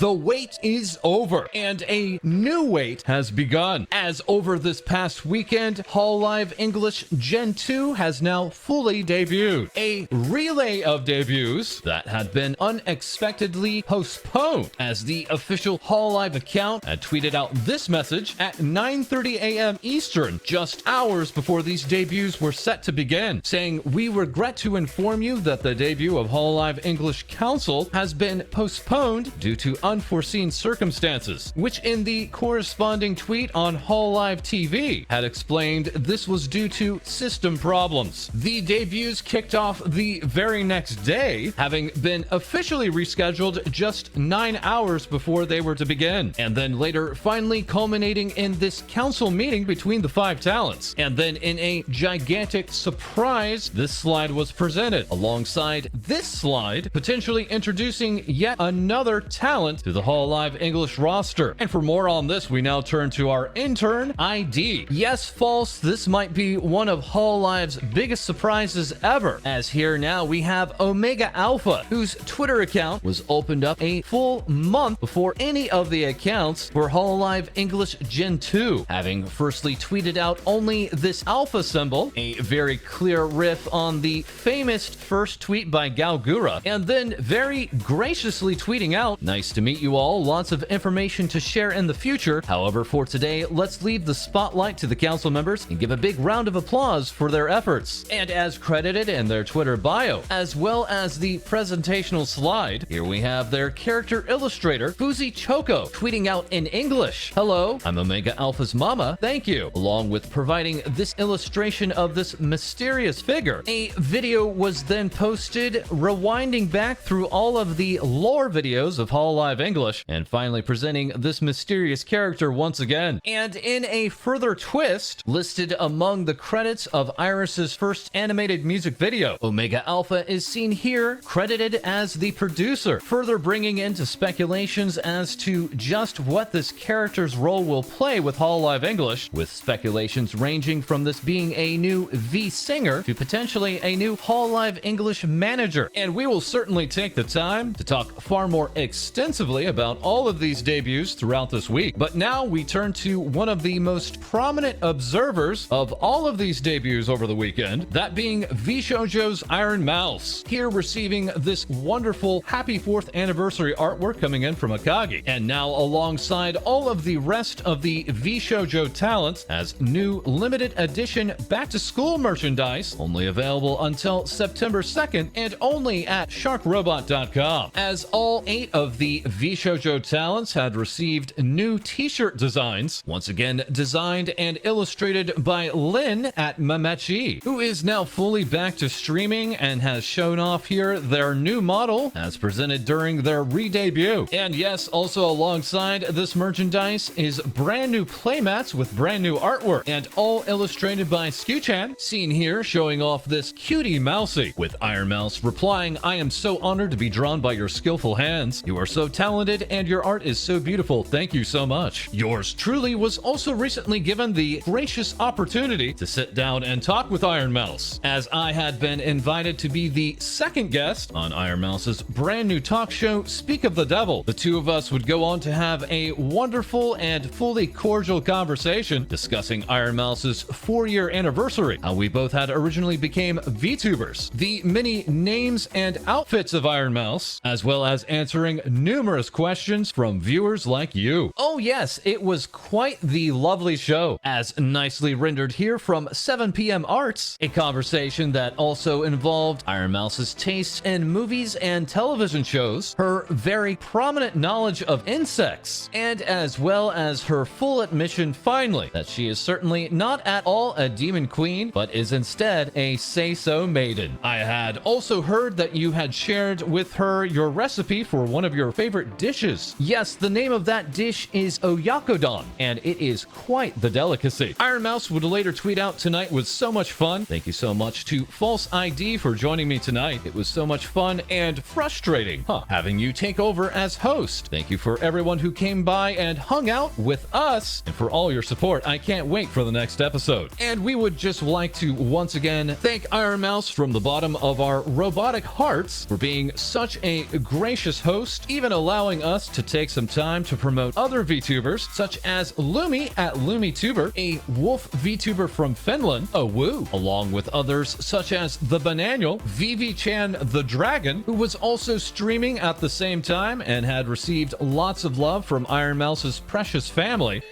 The wait is over, and a new wait has begun. As over this past weekend, Hololive English Gen 2 has now fully debuted. A relay of debuts that had been unexpectedly postponed, as the official Hololive account had tweeted out this message at 9:30 a.m. Eastern, just hours before these debuts were set to begin, saying, "We regret to inform you that the debut of Hololive English Council has been postponed due to unforeseen circumstances," which in the corresponding tweet on Hololive TV had explained this was due to system problems. The debuts kicked off the very next day, having been officially rescheduled just 9 hours before they were to begin, and then later finally culminating in this council meeting between the 5 talents. And then in a gigantic surprise, this slide was presented alongside this slide, potentially introducing yet another talent to the Hololive English roster. And for more on this, we now turn to our intern, ID. Yes, false, this might be one of Hololive's biggest surprises ever, as here now we have Omegaα, whose Twitter account was opened up a full month before any of the accounts for Hololive English Gen 2, having firstly tweeted out only this alpha symbol, a very clear riff on the famous first tweet by Gaugura, and then very graciously tweeting out, "Nice to meet you all, lots of information to share in the future. However, for today, let's leave the spotlight to the council members and give a big round of applause for their efforts." And as credited in their Twitter bio, as well as the presentational slide, here we have their character illustrator, Vshojo, tweeting out in English, "Hello, I'm Omegaα's mama, thank you," along with providing this illustration of this mysterious figure. A video was then posted, rewinding back through all of the lore videos of Hololive English, and finally presenting this mysterious character once again. And in a further twist, listed among the credits of Iris's first animated music video, Omegaα is seen here credited as the producer, further bringing into speculations as to just what this character's role will play with Hololive English, with speculations ranging from this being a new V singer to potentially a new Hololive English manager. And we will certainly take the time to talk far more extensively about all of these debuts throughout this week. But now we turn to one of the most prominent observers of all of these debuts over the weekend, that being Vshojo's ironmouse, here receiving this wonderful happy 4th anniversary artwork coming in from Akagi. And now alongside all of the rest of the Vshojo talents as new limited edition back to school merchandise, only available until September 2nd and only at sharkrobot.com, as all 8 of the Vshojo talents had received new t-shirt designs, once again designed and illustrated by Lin at Mamechi, who is now fully back to streaming and has shown off here their new model as presented during their re-debut. And yes, also alongside this merchandise is brand new playmats with brand new artwork, and all illustrated by Skychan, seen here showing off this cutie mousey, with ironmouse replying, "I am so honored to be drawn by your skillful hands. You are so talented and your art is so beautiful. Thank you so much." Yours truly was also recently given the gracious opportunity to sit down and talk with ironmouse, as I had been invited to be the second guest on ironmouse's brand new talk show, Speak of the Devil. The two of us would go on to have a wonderful and fully cordial conversation discussing ironmouse's 4-year anniversary, how we both had originally became VTubers, the many names and outfits of ironmouse, as well as answering numerous questions from viewers like you. Oh yes, it was quite the lovely show, as nicely rendered here from 7 p.m. Arts, a conversation that also involved ironmouse's tastes in movies and television shows, her very prominent knowledge of insects, and as well as her full admission finally that she is certainly not at all a demon queen, but is instead a say-so maiden. I had also heard that you had shared with her your recipe for one of your favorite dishes. Yes, the name of that dish is oyakodon, and it is quite the delicacy. Ironmouse would later tweet out, "Tonight was so much fun. Thank you so much to FalseEyeD for joining me tonight. It was so much fun and frustrating, having you take over as host. Thank you for everyone who came by and hung out with us, and for all your support. I can't wait for the next episode." And we would just like to once again thank Ironmouse from the bottom of our robotic hearts for being such a gracious host, even allowing allowing us to take some time to promote other VTubers, such as Lumi at LumiTuber, a wolf VTuber from Finland, a woo, along with others such as The Bananial, Vivi-chan the Dragon, who was also streaming at the same time and had received lots of love from ironmouse's precious family.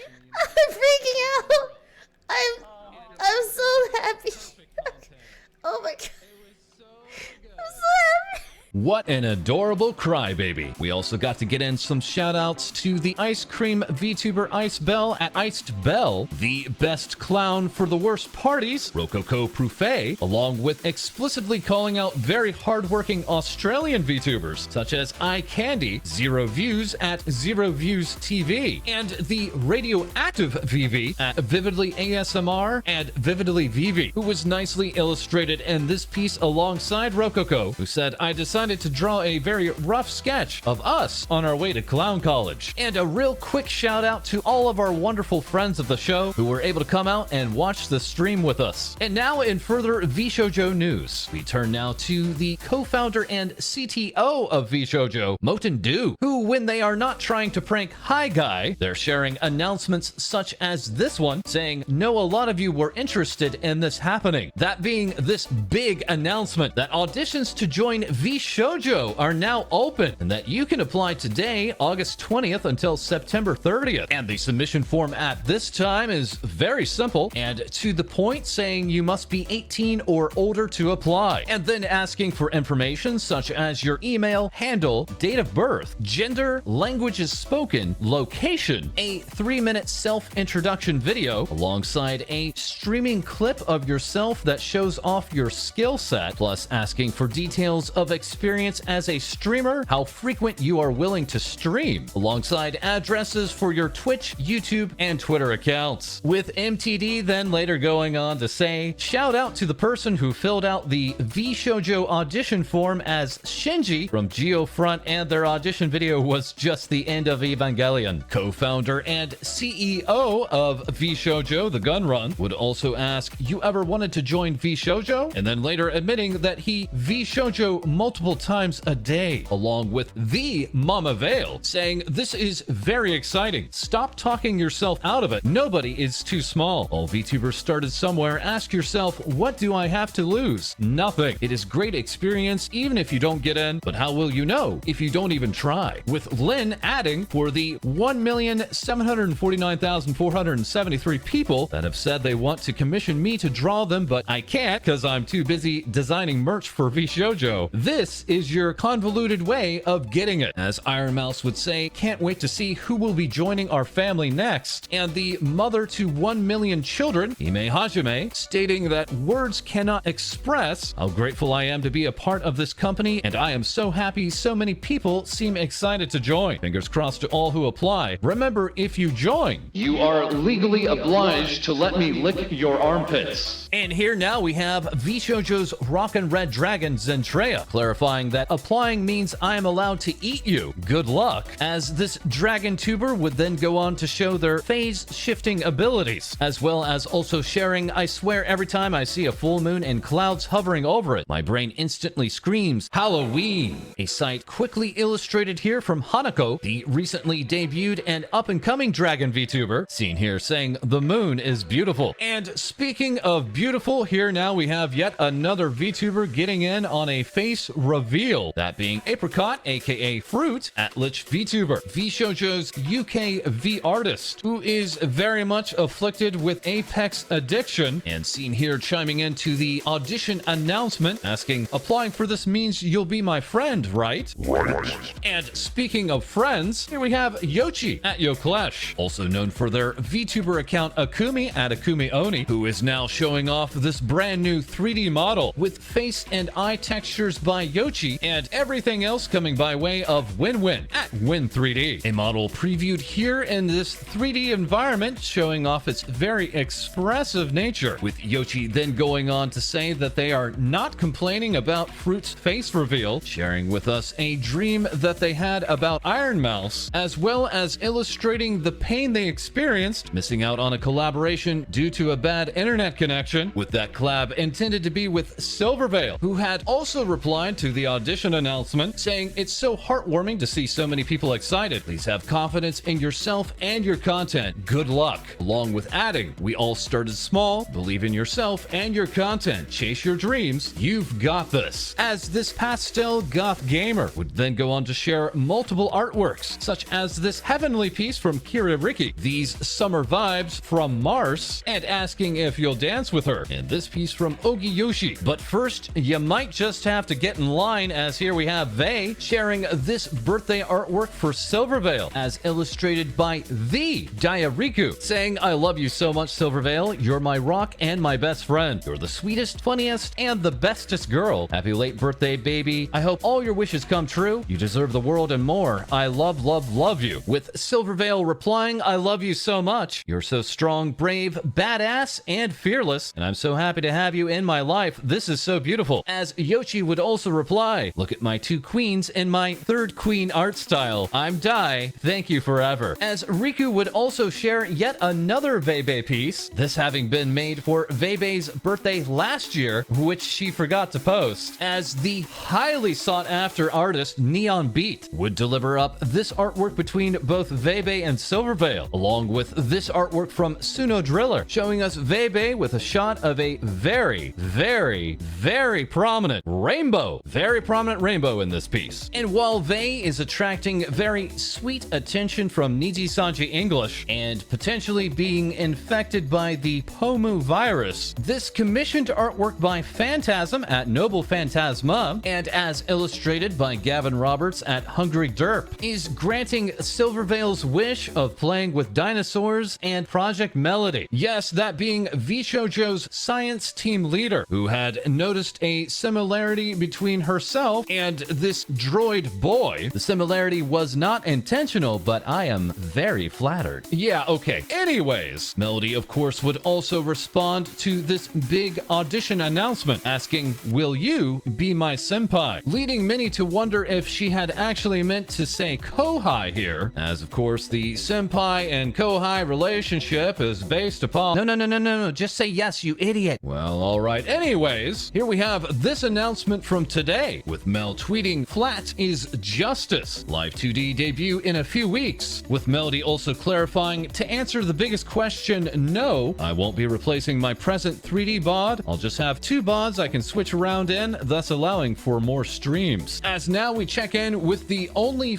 I'm freaking out. I'm so happy. Oh my god. I'm so happy. What an adorable crybaby. We also got to get in some shoutouts to the ice cream VTuber Ice Bell at Iced Bell, the best clown for the worst parties, Rococo Proufet, along with explicitly calling out very hardworking Australian VTubers, such as iCandy, Zero Views at Zero Views TV, and the radioactive VV at Vividly ASMR and Vividly Vivi, who was nicely illustrated in this piece alongside Rococo, who said, I decided to draw a very rough sketch of us on our way to clown college. And a real quick shout out to all of our wonderful friends of the show who were able to come out and watch the stream with us. And now in further Vshojo news, we turn now to the co-founder and CTO of Vshojo, Moten Du, who, when they are not trying to prank Hi Guy, they're sharing announcements such as this one, saying, know a lot of you were interested in this happening. That being this big announcement that auditions to join Vshojo are now open and that you can apply today, August 20th until September 30th. And the submission form at this time is very simple and to the point, saying you must be 18 or older to apply, and then asking for information such as your email, handle, date of birth, gender, languages spoken, location, a 3-minute self-introduction video alongside a streaming clip of yourself that shows off your skill set, plus asking for details of experience as a streamer, how frequent you are willing to stream, alongside addresses for your Twitch, YouTube, and Twitter accounts. With MTD then later going on to say, shout out to the person who filled out the Vshojo audition form as Shinji from Geofront, and their audition video was just the end of Evangelion. Co-founder and CEO of Vshojo, The Gun Run, would also ask, you ever wanted to join Vshojo? And then later admitting that he Vshojo multiple times a day, along with the Mama Vale, saying, this is very exciting. Stop talking yourself out of it. Nobody is too small. All VTubers started somewhere. Ask yourself, what do I have to lose? Nothing. It is great experience even if you don't get in, but how will you know if you don't even try? With Lynn adding, for the 1,749,473 people that have said they want to commission me to draw them, but I can't because I'm too busy designing merch for Vshojo. This is your convoluted way of getting it. As ironmouse would say, can't wait to see who will be joining our family next. And the mother to 1 million children, Hime Hajime, stating that words cannot express how grateful I am to be a part of this company, and I am so happy so many people seem excited to join. Fingers crossed to all who apply. Remember, if you join, you are legally obliged to let me lick your armpits. And here now we have Vshojo's Rockin' Red Dragon Zentreya, clarifying that applying means I am allowed to eat you. Good luck. As this dragon tuber would then go on to show their phase shifting abilities, as well as also sharing, I swear every time I see a full moon and clouds hovering over it, my brain instantly screams Halloween. A sight quickly illustrated here from Hanako, the recently debuted and up-and-coming dragon VTuber, seen here saying the moon is beautiful. And speaking of beautiful, here now we have yet another VTuber getting in on a face reveal, that being Apricot, aka Fruit, at Lich VTuber, Vshojo's UK V artist, who is very much afflicted with Apex addiction, and seen here chiming into the audition announcement, asking, applying for this means you'll be my friend, right? And speaking of friends, here we have Yoshi at Yoklesh, also known for their VTuber account Akumi at Akumi Oni, who is now showing off this brand new 3D model with face and eye textures by Yoshi, and everything else coming by way of WinWin at Win3D. A model previewed here in this 3D environment, showing off its very expressive nature, with Yoshi then going on to say that they are not complaining about Fruit's face reveal, sharing with us a dream that they had about ironmouse, as well as illustrating the pain they experienced missing out on a collaboration due to a bad internet connection, with that collab intended to be with Silvervale, who had also replied to to the audition announcement, saying it's so heartwarming to see so many people excited. Please have confidence in yourself and your content. Good luck. Along with adding, we all started small, believe in yourself and your content, chase your dreams, you've got this. As this pastel goth gamer would then go on to share multiple artworks, such as this heavenly piece from Kira Riki, these summer vibes from Mars, and asking if you'll dance with her, and this piece from Ogi Yoshi. But first, you might just have to get in line, as here we have Vey sharing this birthday artwork for Silvervale, as illustrated by the Diariku, saying, I love you so much, Silvervale. You're my rock and my best friend. You're the sweetest, funniest, and the bestest girl. Happy late birthday, baby. I hope all your wishes come true. You deserve the world and more. I love, love, love you. With Silvervale replying, I love you so much. You're so strong, brave, badass, and fearless, and I'm so happy to have you in my life. This is so beautiful. As Yoshi would also reply, look at my two queens in my third queen art style. I'm Dai. Thank you forever. As Riku would also share yet another Vebe piece, this having been made for Vebe's birthday last year, which she forgot to post, as the highly sought after artist Neon Beat would deliver up this artwork between both Vebe and Silvervale, along with this artwork from Suno Driller, showing us Vebe with a shot of a very, very, very prominent rainbow. Very prominent rainbow in this piece. And while Vey is attracting very sweet attention from Niji Sanji English and potentially being infected by the Pomu virus, this commissioned artwork by Phantasm at Noble Phantasma, and as illustrated by Gavin Roberts at Hungry Derp, is granting Silvervale's wish of playing with dinosaurs and Projekt Melody. Yes, that being Vshojo's science team leader, who had noticed a similarity between herself and this droid boy. The similarity was not intentional, but I am very flattered. Yeah, okay. Anyways, Melody, of course, would also respond to this big audition announcement, asking, will you be my senpai? Leading many to wonder if she had actually meant to say Kohai here, as of course the senpai and Kohai relationship is based upon... No, just say yes, you idiot. Well, alright. Anyways, here we have this announcement from today, with Mel tweeting, flat is justice. Live 2D debut in a few weeks, with Melody also clarifying, to answer the biggest question, no, I won't be replacing my present 3D bod. I'll just have two bods I can switch around in, thus allowing for more streams. As now we check in with the only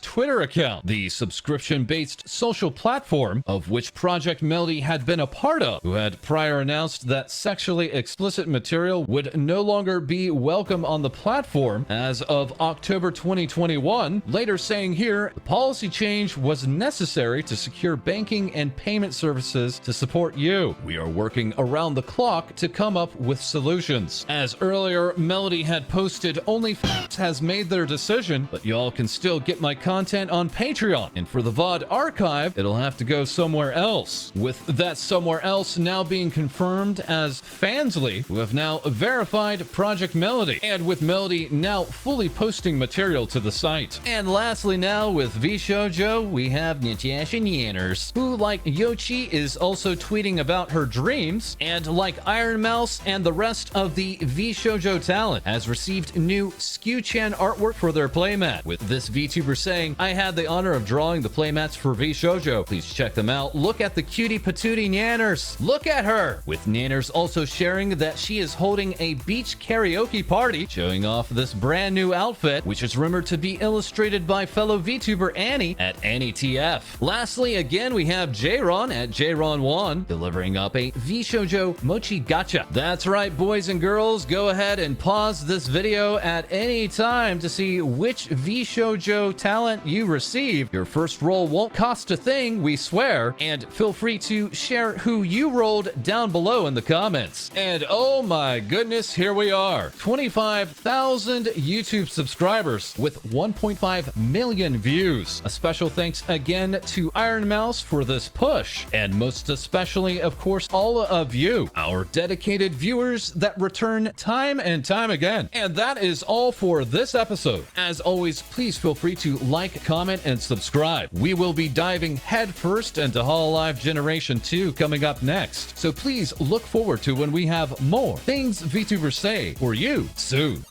Twitter account, the subscription-based social platform of which Projekt Melody had been a part of, who had prior announced that sexually explicit material would no longer be welcome on the platform as of October 2021, later saying here, the policy change was necessary to secure banking and payment services to support you. We are working around the clock to come up with solutions. As earlier, Melody had posted, only has made their decision, but y'all can still get my content on Patreon, and for the VOD archive, it'll have to go somewhere else. With that somewhere else now being confirmed as Fansly, who have now verified Projekt Melody, and with Melody now fully posting material to the site. And lastly now, with Vshojo, we have Nyatasha Nyanners, who, like Yoshi, is also tweeting about her dreams, and like ironmouse and the rest of the Vshojo talent, has received new Skew-chan artwork for their playmat, with this VTuber saying, I had the honor of drawing the playmats for Vshojo. Please check them out. Look at the cutie patootie Nyanners. Look at her! With Nyanners also sharing that she is holding a beach karaoke party, showing off this brand new outfit, which is rumored to be illustrated by fellow VTuber Annie at AnnieTF. Lastly, again, we have Jron at Jron1 delivering up a Vshojo Mochi Gacha. That's right, boys and girls, go ahead and pause this video at any time to see which Vshojo talent you receive. Your first roll won't cost a thing, we swear, and feel free to share who you rolled down below in the comments. And oh my goodness, here we are, 25,000 YouTube subscribers with 1.5 million views. A special thanks again to ironmouse for this push, and most especially, of course, all of you, our dedicated viewers that return time and time again. And that is all for this episode. As always, please feel free to like, comment, and subscribe. We will be diving headfirst into Hololive Generation 2 coming up next, so please look forward to when we have more Things Vtubers Say for you soon.